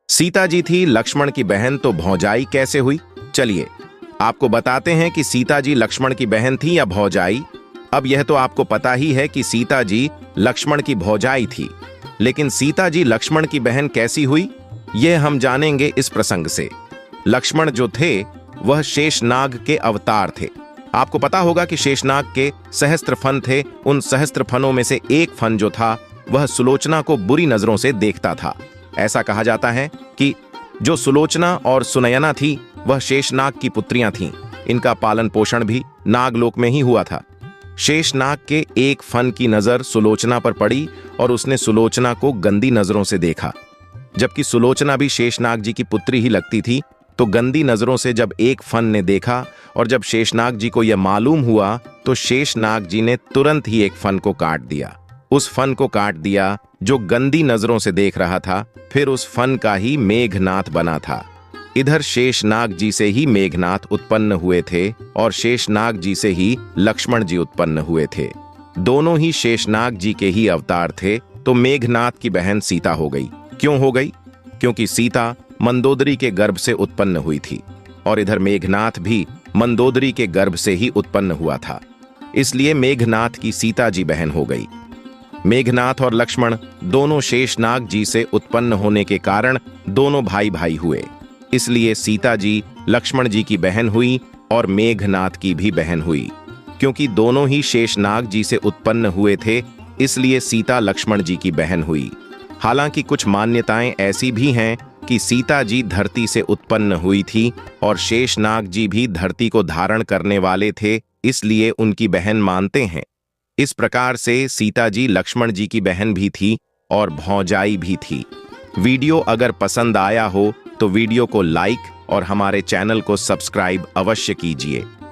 सीता जी थी लक्ष्मण की बहन, तो भौजाई कैसे हुई? चलिए आपको बताते हैं कि सीता जी लक्ष्मण की बहन थी या भौजाई। अब यह तो आपको पता ही है कि सीता जी लक्ष्मण की भौजाई थी, लेकिन सीता जी लक्ष्मण की बहन कैसी हुई, यह हम जानेंगे इस प्रसंग से। लक्ष्मण जो थे वह शेषनाग के अवतार थे। आपको पता होगा कि शेषनाग के सहस्त्र फन थे। उन सहस्त्र फनों में से एक फन जो था वह सुलोचना को बुरी नजरों से देखता था। ऐसा कहा जाता है कि जो सुलोचना और सुनयना थी वह शेषनाग की पुत्रियां थीं। इनका पालन पोषण भी नागलोक में ही हुआ था। शेषनाग के एक फन की नजर सुलोचना पर पड़ी और उसने सुलोचना को गंदी नजरों से देखा। जबकि सुलोचना भी शेषनाग जी की पुत्री ही लगती थी, तो गंदी नजरों से जब एक फन ने देखा और जब शेषनाग जी को यह मालूम हुआ तो शेषनाग जी ने तुरंत ही एक फन को काट दिया। उस फन को काट दिया जो गंदी नजरों से देख रहा था। फिर उस फन का ही मेघनाथ बना था। इधर शेषनाग जी से ही मेघनाथ उत्पन्न हुए थे और शेषनाग जी से ही लक्ष्मण जी उत्पन्न हुए थे। दोनों ही शेषनाग जी के ही अवतार थे। तो मेघनाथ की बहन सीता हो गई। क्यों हो गई? क्योंकि सीता मंदोदरी के गर्भ से उत्पन्न हुई थी और इधर मेघनाथ भी मंदोदरी के गर्भ से ही उत्पन्न हुआ था। इसलिए मेघनाथ की सीता जी बहन हो गई। मेघनाथ और लक्ष्मण दोनों शेषनाग जी से उत्पन्न होने के कारण दोनों भाई भाई हुए। इसलिए सीता जी लक्ष्मण जी की बहन हुई और मेघनाथ की भी बहन हुई। क्योंकि दोनों ही शेषनाग जी से उत्पन्न हुए थे, इसलिए सीता लक्ष्मण जी की बहन हुई। हालांकि कुछ मान्यताएं ऐसी भी हैं कि सीता जी धरती से उत्पन्न हुई थी और शेषनाग जी भी धरती को धारण करने वाले थे, इसलिए उनकी बहन मानते हैं। इस प्रकार से सीता जी लक्ष्मण जी की बहन भी थी और भौजाई भी थी। वीडियो अगर पसंद आया हो तो वीडियो को लाइक और हमारे चैनल को सब्सक्राइब अवश्य कीजिए।